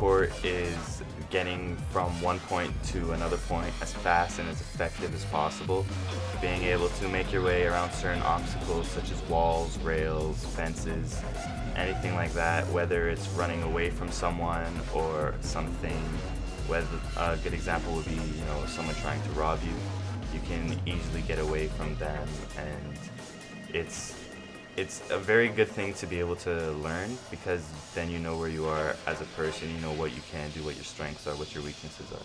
parkour is getting from one point to another point as fast and as effective as possible. Being able to make your way around certain obstacles such as walls, rails, fences, anything like that, whether it's running away from someone or something. Whether a good example would be, someone trying to rob you. You can easily get away from them, and it's a very good thing to be able to learn, because then you know where you are as a person, you know what you can do, what your strengths are, what your weaknesses are.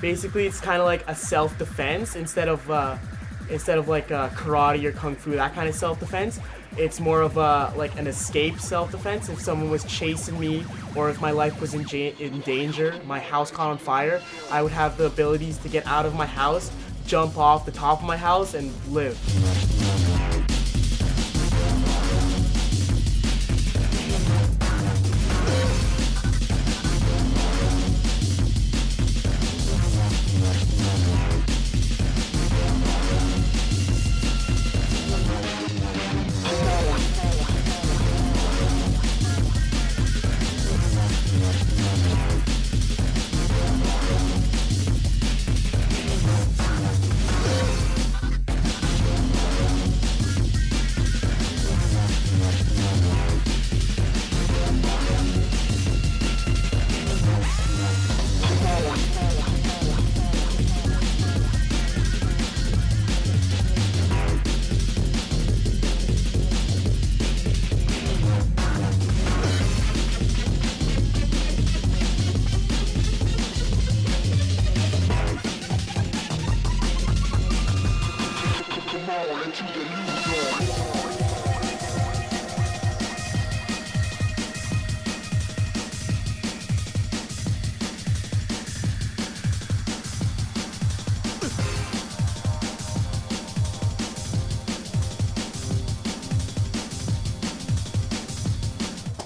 Basically, it's kind of like a self-defense instead of like karate or kung fu, that kind of self-defense. It's more of like an escape self-defense. If someone was chasing me, or if my life was in danger, my house caught on fire, I would have the abilities to get out of my house, jump off the top of my house, and live.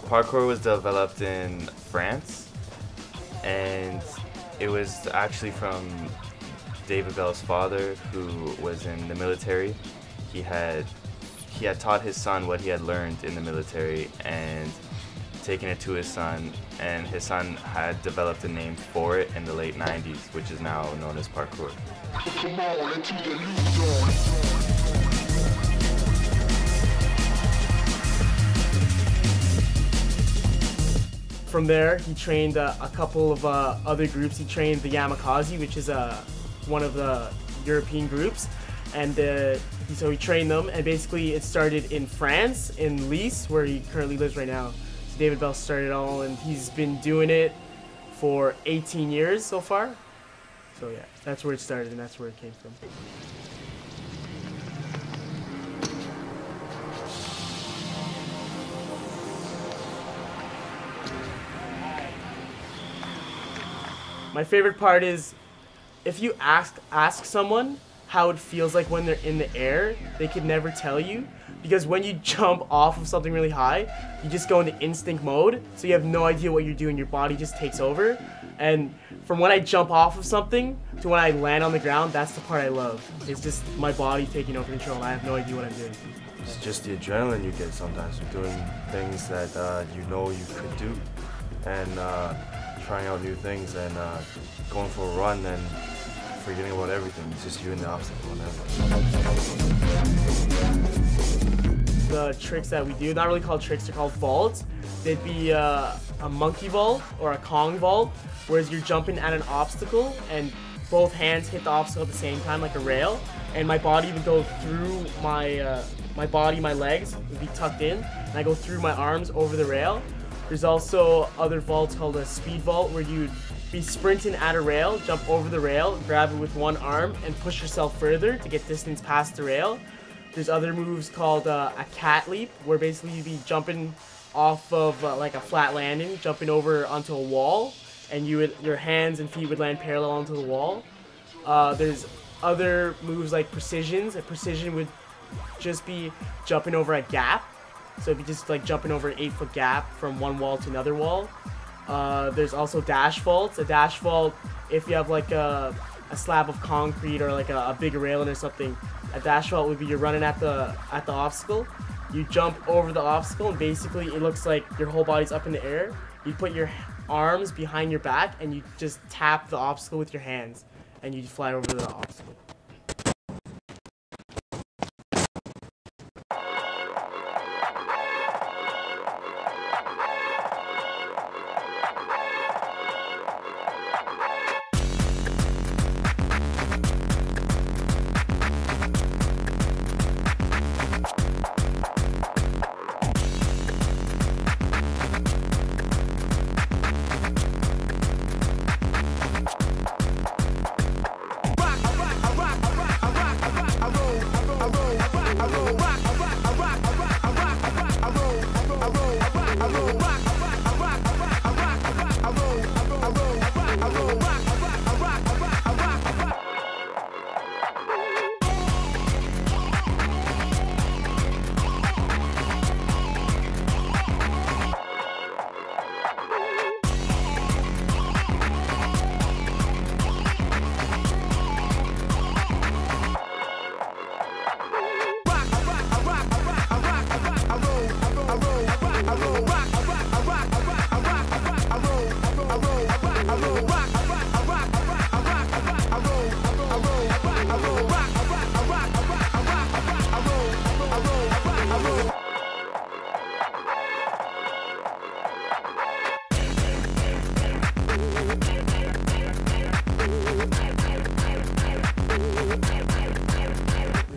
Parkour was developed in France, and it was actually from David Bell's father, who was in the military. He had taught his son what he had learned in the military and taken it to his son, and his son had developed a name for it in the late 90s, which is now known as parkour. From there, he trained a couple of other groups. He trained the Yamakasi, which is one of the European groups, and so he trained them. And basically, it started in France, in Nice, where he currently lives right now. So David Bell started it all, and he's been doing it for 18 years so far. So yeah, that's where it started, and that's where it came from. My favorite part is if you ask someone how it feels like when they're in the air, they could never tell you, because when you jump off of something really high, you just go into instinct mode, so you have no idea what you're doing. Your body just takes over. And from when I jump off of something to when I land on the ground, that's the part I love. It's just my body taking over control, and I have no idea what I'm doing. It's just the adrenaline you get sometimes from doing things that you know you could do, and trying out new things, and going for a run and forgetting about everything. It's just you and the obstacle and everything. The tricks that we do, not really called tricks, they're called vaults. They'd be a monkey vault or a Kong vault, whereas you're jumping at an obstacle and both hands hit the obstacle at the same time, like a rail, and my body would go through my legs would be tucked in, and I go through my arms over the rail. There's also other vaults called a speed vault, where you'd be sprinting at a rail, jump over the rail, grab it with one arm, and push yourself further to get distance past the rail. There's other moves called a cat leap, where basically you'd be jumping off of like a flat landing, jumping over onto a wall, and your hands and feet would land parallel onto the wall. There's other moves like precisions. A precision would just be jumping over a gap. So it'd be just like jumping over an 8-foot gap from one wall to another wall. There's also dash vaults. A dash vault, if you have like a slab of concrete or like a big railing or something, a dash vault would be you're running at the obstacle. You jump over the obstacle and basically it looks like your whole body's up in the air. You put your arms behind your back and you just tap the obstacle with your hands and you fly over the obstacle.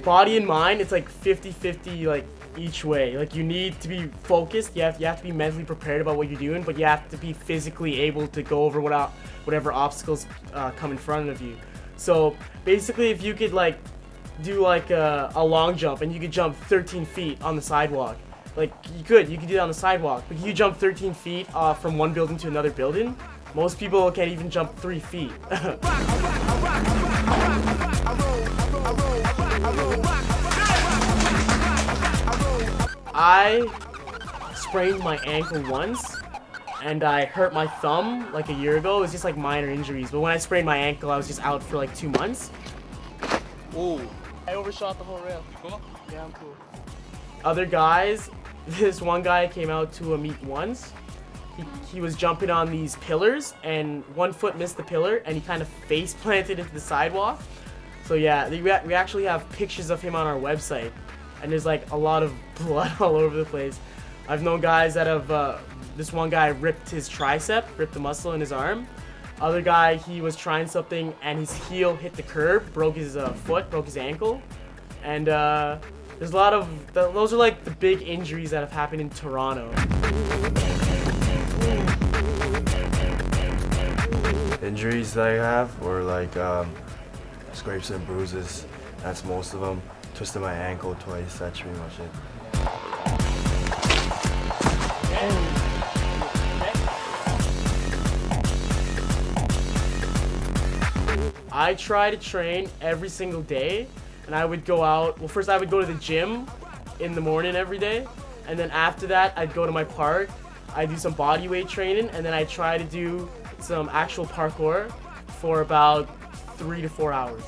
Body and mind, it's like 50-50 like each way. Like you need to be focused, you have to be mentally prepared about what you're doing, but you have to be physically able to go over whatever obstacles come in front of you. So basically if you could like do like a long jump and you could jump 13 feet on the sidewalk, like you could do that on the sidewalk, but you jump 13 feet from one building to another building. Most people can't even jump 3 feet. I sprained my ankle once, and I hurt my thumb like a year ago. It was just like minor injuries, but when I sprained my ankle, I was just out for like 2 months. Oh. I overshot the whole rail. Cool? Yeah, I'm cool. Other guys, this one guy came out to a meet once. He was jumping on these pillars, and one foot missed the pillar, and he kind of face planted into the sidewalk. So yeah, we actually have pictures of him on our website, and there's like a lot of blood all over the place. I've known guys that have, this one guy ripped his tricep, ripped the muscle in his arm. Other guy, he was trying something and his heel hit the curb, broke his foot, broke his ankle. And there's a lot of, those are like the big injuries that have happened in Toronto. Injuries that I have were like scrapes and bruises. That's most of them. Twisted my ankle twice. That's pretty much it. I try to train every single day, and I would go out. Well, first I would go to the gym in the morning every day, and then after that I'd go to my park. I'd do some body weight training, and then I try to do some actual parkour for about 3 to 4 hours.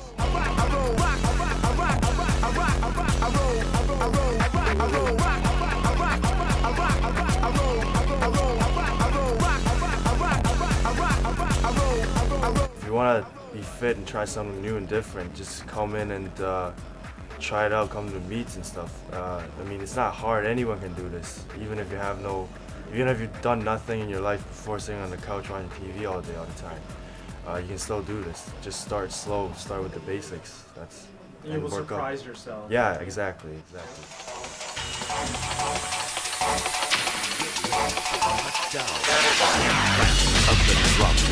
If you want to be fit and try something new and different, just come in and try it out, come to meets and stuff. I mean, it's not hard, anyone can do this, even if you've done nothing in your life before sitting on the couch watching TV all day, all the time. You can still do this. Just start slow, start with the basics. You will surprise yourself. Yeah, exactly. Down. Of the drum.